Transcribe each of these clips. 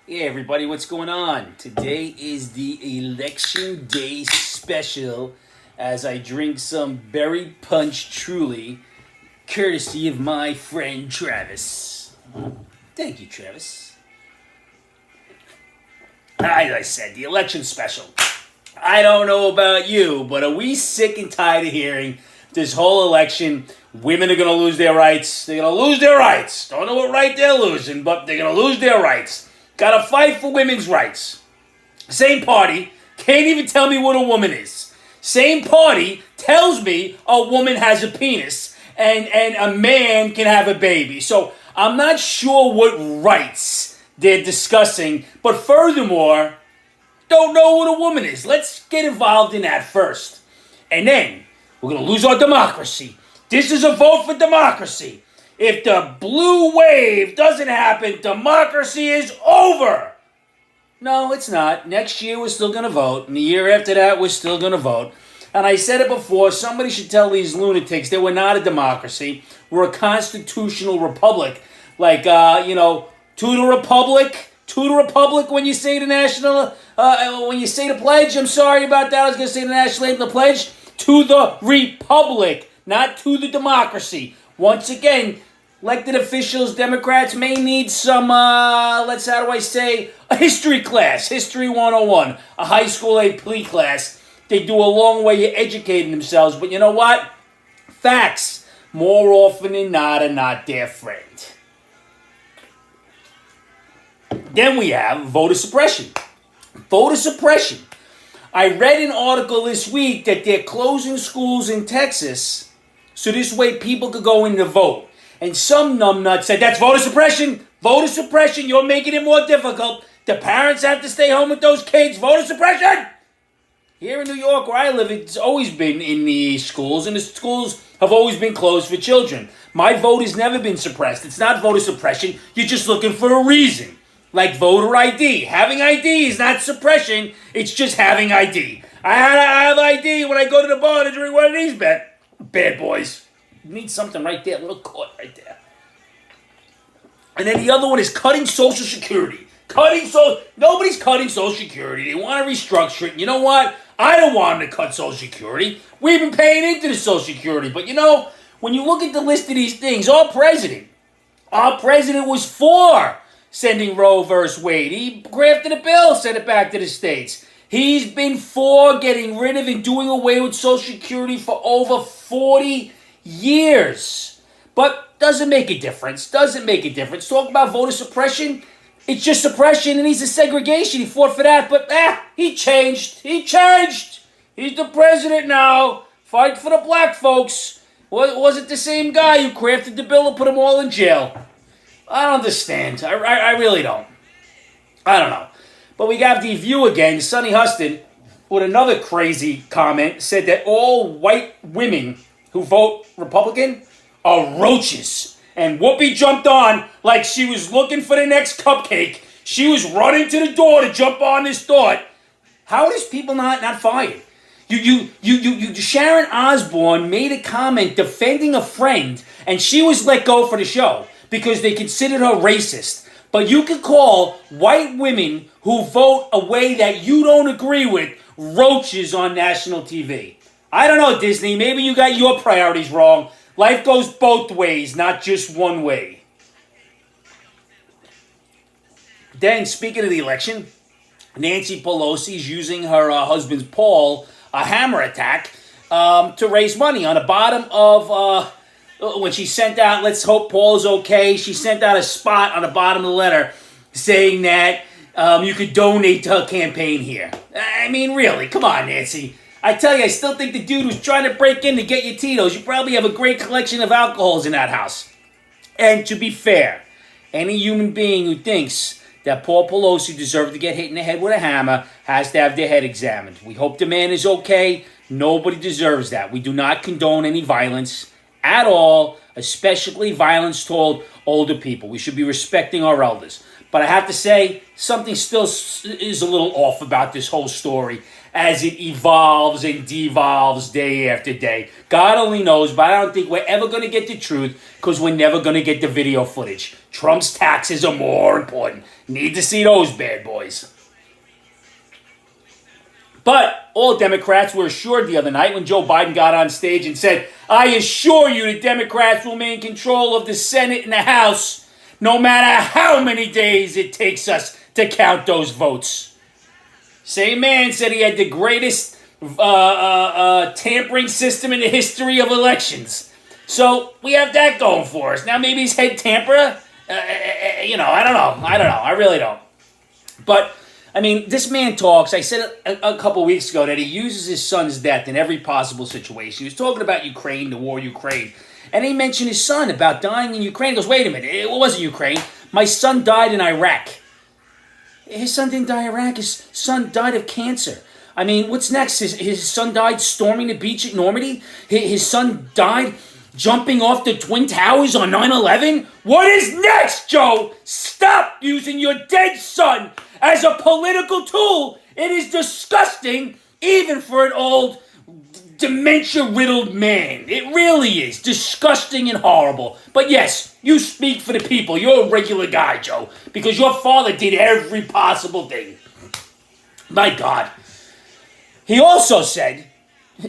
Yeah, everybody, what's going on? Today is the election day special as I drink some berry punch truly, courtesy of my friend Travis. Thank you, Travis. As I said, the election special. I don't know about you, but are we sick and tired of hearing this whole election? Women are going to lose their rights. They're going to lose their rights. Don't know what right they're losing, but they're going to lose their rights. Got to fight for women's rights. Same party can't even tell me what a woman is. Same party tells me a woman has a penis and a man can have a baby. So I'm not sure what rights they're discussing, but furthermore, don't know what a woman is. Let's get involved in that first. And then we're going to lose our democracy. This is a vote for democracy. If the blue wave doesn't happen, democracy is over. No, it's not. Next year we're still going to vote. And the year after that we're still going to vote. And I said it before, somebody should tell these lunatics that we're not a democracy. We're a constitutional republic. Like, to the republic when you say the national, when you say the pledge. I'm sorry about that. I was going to say the national anthem, the pledge. To the republic, not to the democracy. Once again, elected officials, Democrats may need some, a history class, History 101, a high school AP class. They do a long way of educating themselves, but you know what? Facts, more often than not, are not their friend. Then we have voter suppression. Voter suppression. I read an article this week that they're closing schools in Texas so this way people could go in to vote. And some numbnut said, that's voter suppression. Voter suppression. You're making it more difficult. The parents have to stay home with those kids. Voter suppression. Here in New York, where I live, it's always been in the schools, and the schools have always been closed for children. My vote has never been suppressed. It's not voter suppression. You're just looking for a reason. Like voter ID. Having ID is not suppression. It's just having ID. I have ID when I go to the bar to drink one of these bad boys. You need something right there, a little court right there. And then the other one is cutting Social Security. Nobody's cutting Social Security. They want to restructure it. And you know what? I don't want them to cut Social Security. We've been paying into the Social Security. But when you look at the list of these things, our president was for sending Roe versus Wade. He crafted a bill, sent it back to the states. He's been for getting rid of and doing away with Social Security for over 40 years. But doesn't make a difference. Talk about voter suppression. It's just suppression and he's a segregation. He fought for that, but he changed. He's the president now. Fight for the black folks. Was it the same guy who crafted the bill and put them all in jail? I don't understand. I really don't. I don't know. But we got the View again. Sonny Huston, with another crazy comment, said that all white women who vote Republican are roaches. And Whoopi jumped on like she was looking for the next cupcake. She was running to the door to jump on this thought. How are these people not fired? Sharon Osbourne made a comment defending a friend, and she was let go for the show because they considered her racist. But you could call white women who vote a way that you don't agree with roaches on national TV. I don't know, Disney. Maybe you got your priorities wrong. Life goes both ways, not just one way. Then, speaking of the election, Nancy Pelosi's using her husband's Paul, a hammer attack, to raise money. On the bottom of, when she sent out, let's hope Paul's okay, she sent out a spot on the bottom of the letter saying that you could donate to her campaign here. I mean, really, come on, Nancy. I tell you, I still think the dude who's trying to break in to get you Tito's, you probably have a great collection of alcohols in that house. And to be fair, any human being who thinks that Paul Pelosi deserved to get hit in the head with a hammer has to have their head examined. We hope the man is okay. Nobody deserves that. We do not condone any violence at all, especially violence toward older people. We should be respecting our elders. But I have to say, something still is a little off about this whole story as it evolves and devolves day after day. God only knows, but I don't think we're ever going to get the truth because we're never going to get the video footage. Trump's taxes are more important. Need to see those bad boys. But all Democrats were assured the other night when Joe Biden got on stage and said, I assure you the Democrats will maintain control of the Senate and the House no matter how many days it takes us to count those votes. Same man said he had the greatest tampering system in the history of elections. So we have that going for us. Now maybe he's head tamperer. I don't know. I really don't. But I mean, this man talks. I said a couple weeks ago that he uses his son's death in every possible situation. He was talking about Ukraine, the war in Ukraine. And he mentioned his son about dying in Ukraine. He goes, wait a minute, it wasn't Ukraine. My son died in Iraq. His son didn't die in Iraq. His son died of cancer. I mean, what's next? His son died storming the beach at Normandy? His son died jumping off the Twin Towers on 9/11? What is next, Joe? Stop using your dead son as a political tool. It is disgusting, even for an old dementia-riddled man. It really is disgusting and horrible. But yes, you speak for the people. You're a regular guy, Joe, because your father did every possible thing. My God. He also said,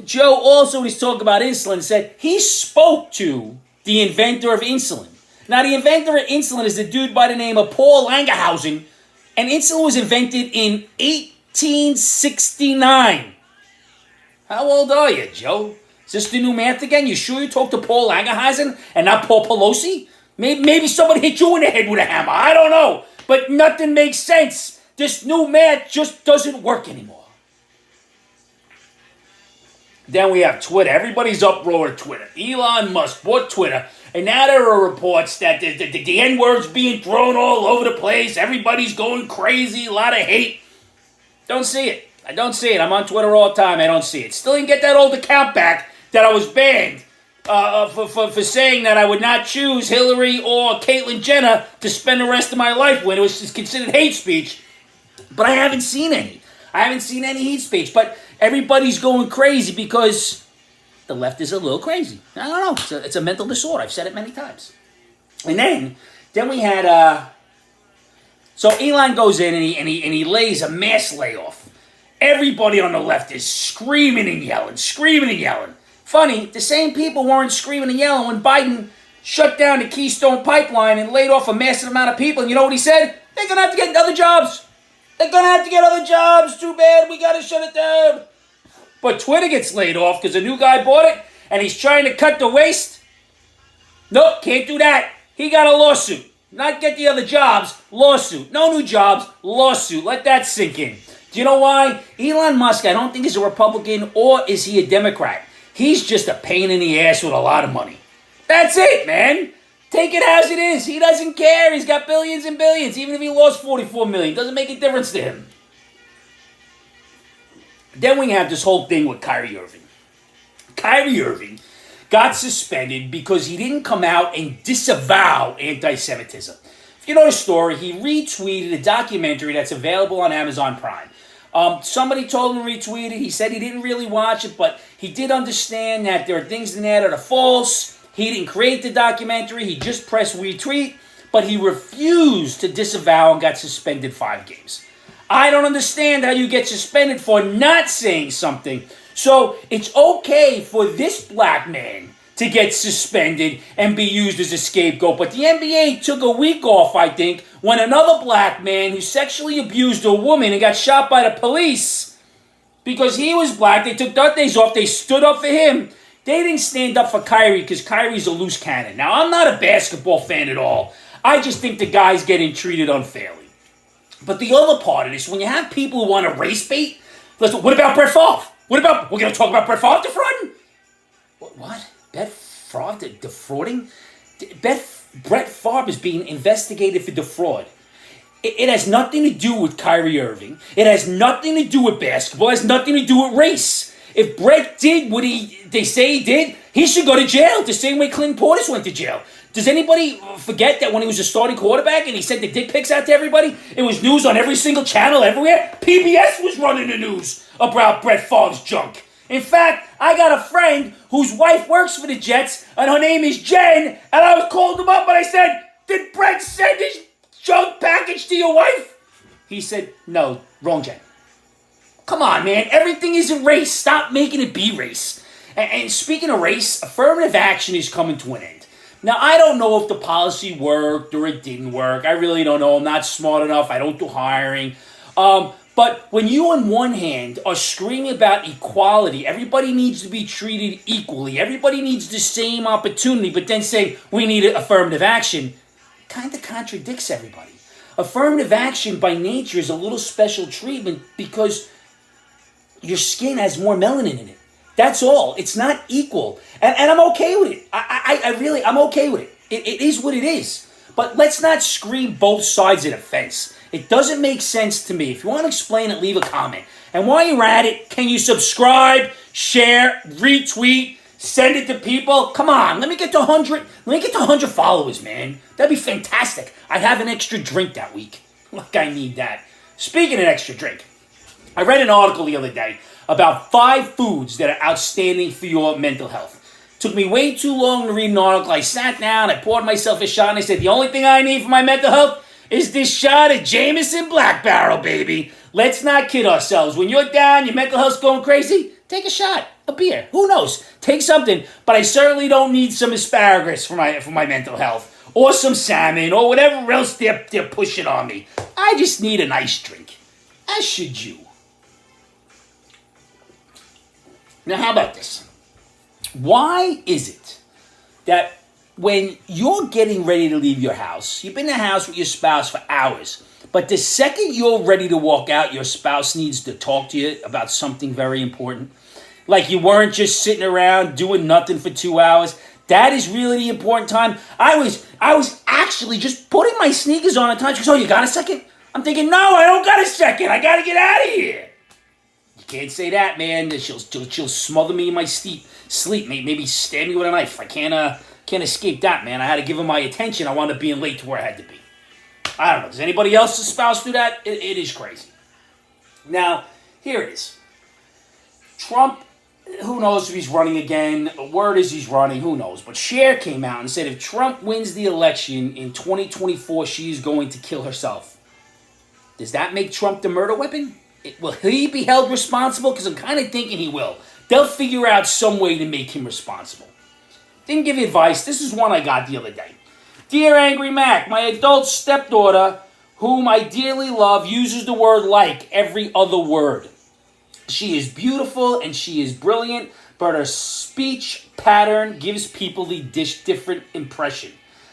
Joe also, when he's talking about insulin, said he spoke to the inventor of insulin. Now, the inventor of insulin is a dude by the name of Paul Langerhausen, and insulin was invented in 1869. How old are you, Joe? Is this the new math again? You sure you talked to Paul Langerhausen and not Paul Pelosi? Maybe somebody hit you in the head with a hammer. I don't know. But nothing makes sense. This new math just doesn't work anymore. Then we have Twitter. Everybody's uproar at Twitter. Elon Musk bought Twitter. And now there are reports that the N-word's being thrown all over the place. Everybody's going crazy. A lot of hate. Don't see it. I don't see it. I'm on Twitter all the time. I don't see it. Still didn't get that old account back that I was banned for saying that I would not choose Hillary or Caitlyn Jenner to spend the rest of my life with. It was just considered hate speech. But I haven't seen any. I haven't seen any hate speech. But everybody's going crazy because the left is a little crazy. I don't know. It's a mental disorder. I've said it many times. And then we had... So Elon goes in and he lays a mass layoff. Everybody on the left is screaming and yelling. Funny, the same people weren't screaming and yelling when Biden shut down the Keystone Pipeline and laid off a massive amount of people. And you know what he said? They're going to have to get other jobs. Too bad. We got to shut it down. But Twitter gets laid off because a new guy bought it and he's trying to cut the waste. Nope, can't do that. He got a lawsuit. Not get the other jobs, lawsuit. No new jobs, lawsuit. Let that sink in. Do you know why? Elon Musk, I don't think is a Republican or is he a Democrat. He's just a pain in the ass with a lot of money. That's it, man. Take it as it is. He doesn't care. He's got billions and billions. Even if he lost 44 million, doesn't make a difference to him. Then we have this whole thing with Kyrie Irving. Kyrie Irving got suspended because he didn't come out and disavow anti-Semitism. If you know the story, he retweeted a documentary that's available on Amazon Prime. Somebody told him to retweet it. He said he didn't really watch it, but he did understand that there are things in there that are false. He didn't create the documentary. He just pressed retweet, but he refused to disavow and got suspended 5 games. I don't understand how you get suspended for not saying something. So it's okay for this black man to get suspended and be used as a scapegoat. But the NBA took a week off, I think, when another black man who sexually abused a woman and got shot by the police because he was black, they took that days off, they stood up for him. They didn't stand up for Kyrie because Kyrie's a loose cannon. Now, I'm not a basketball fan at all. I just think the guy's getting treated unfairly. But the other part of this, when you have people who want to race bait, listen, what about Brett Favre? We're going to talk about Brett Favre defrauding? What? Brett Favre defrauding? Brett Favre is being investigated for defraud. It has nothing to do with Kyrie Irving. It has nothing to do with basketball. It has nothing to do with race. If Brett did what they say he did, he should go to jail the same way Clinton Portis went to jail. Does anybody forget that when he was a starting quarterback and he sent the dick pics out to everybody, it was news on every single channel everywhere? PBS was running the news about Brett Favre's junk. In fact, I got a friend whose wife works for the Jets, and her name is Jen, and I was called him up and I said, did Brett send his junk package to your wife? He said, no, wrong Jen. Come on, man. Everything is a race. Stop making it be race. And speaking of race, affirmative action is coming to an end. Now, I don't know if the policy worked or it didn't work. I really don't know. I'm not smart enough. I don't do hiring. But when you, on one hand, are screaming about equality, everybody needs to be treated equally, everybody needs the same opportunity, but then saying we need affirmative action, kind of contradicts everybody. Affirmative action by nature is a little special treatment because your skin has more melanin in it. That's all. It's not equal. And I'm okay with it. I'm okay with it. It is what it is. But let's not scream both sides of the fence. It doesn't make sense to me. If you want to explain it, leave a comment. And while you're at it, can you subscribe, share, retweet, send it to people? Come on, let me get to 100. Let me get to 100 followers, man. That'd be fantastic. I'd have an extra drink that week. Like I need that. Speaking of extra drink, I read an article the other day about 5 foods that are outstanding for your mental health. Took me way too long to read an article. I sat down, I poured myself a shot, and I said, the only thing I need for my mental health is this shot of Jameson Black Barrel, baby. Let's not kid ourselves. When you're down, your mental health's going crazy, take a shot, a beer. Who knows? Take something, but I certainly don't need some asparagus for my mental health, or some salmon, or whatever else they're pushing on me. I just need a nice drink. As should you. Now, how about this? Why is it that when you're getting ready to leave your house, you've been in the house with your spouse for hours, but the second you're ready to walk out, your spouse needs to talk to you about something very important? Like you weren't just sitting around doing nothing for 2 hours. That is really the important time. I was actually just putting my sneakers on at times. She goes, oh, you got a second? I'm thinking, no, I don't got a second. I got to get out of here. Can't say that, man. She'll smother me in my sleep. Maybe stab me with a knife. I can't escape that, man. I had to give her my attention. I wound up being late to where I had to be. I don't know. Does anybody else's spouse do that? It is crazy. Now, here it is. Trump, who knows if he's running again. Word is he's running. Who knows? But Cher came out and said if Trump wins the election in 2024, she's going to kill herself. Does that make Trump the murder weapon? Will he be held responsible? Because I'm kind of thinking he will. They'll figure out some way to make him responsible. Didn't give you advice. This is one I got the other day. Dear Angry Mac, my adult stepdaughter, whom I dearly love, uses the word like every other word. She is beautiful and she is brilliant, but her speech pattern gives people the different impression.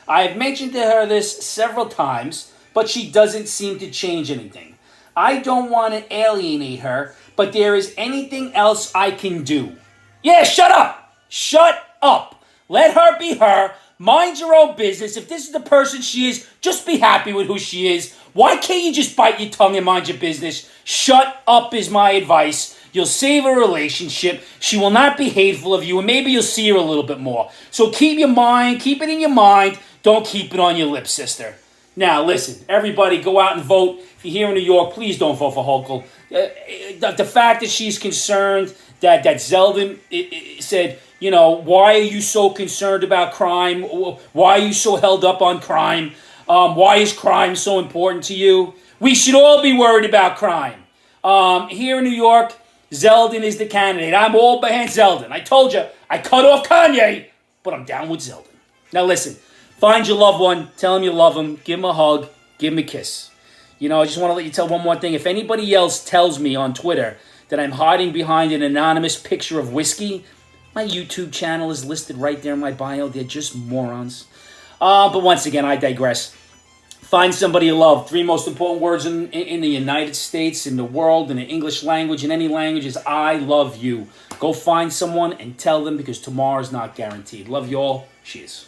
I have mentioned to her this several times, but she doesn't seem to change anything. I don't want to alienate her, but there is anything else I can do. Yeah, shut up! Shut up! Let her be her. Mind your own business. If this is the person she is, just be happy with who she is. Why can't you just bite your tongue and mind your business? Shut up is my advice. You'll save a relationship. She will not be hateful of you, and maybe you'll see her a little bit more. So keep it in your mind. Don't keep it on your lips, sister. Now, listen, everybody go out and vote. If you're here in New York, please don't vote for Hochul. The fact that she's concerned that Zeldin said, you know, why are you so concerned about crime? Why are you so held up on crime? Why is crime so important to you? We should all be worried about crime. Here in New York, Zeldin is the candidate. I'm all behind Zeldin. I told you, I cut off Kanye, but I'm down with Zeldin. Now listen, find your loved one, tell him you love him, give him a hug, give him a kiss. You know, I just want to let you tell one more thing. If anybody else tells me on Twitter that I'm hiding behind an anonymous picture of whiskey, my YouTube channel is listed right there in my bio. They're just morons. But once again, I digress. Find somebody you love. 3 most important words in the United States, in the world, in the English language, in any language is I love you. Go find someone and tell them because tomorrow's not guaranteed. Love you all. Cheers.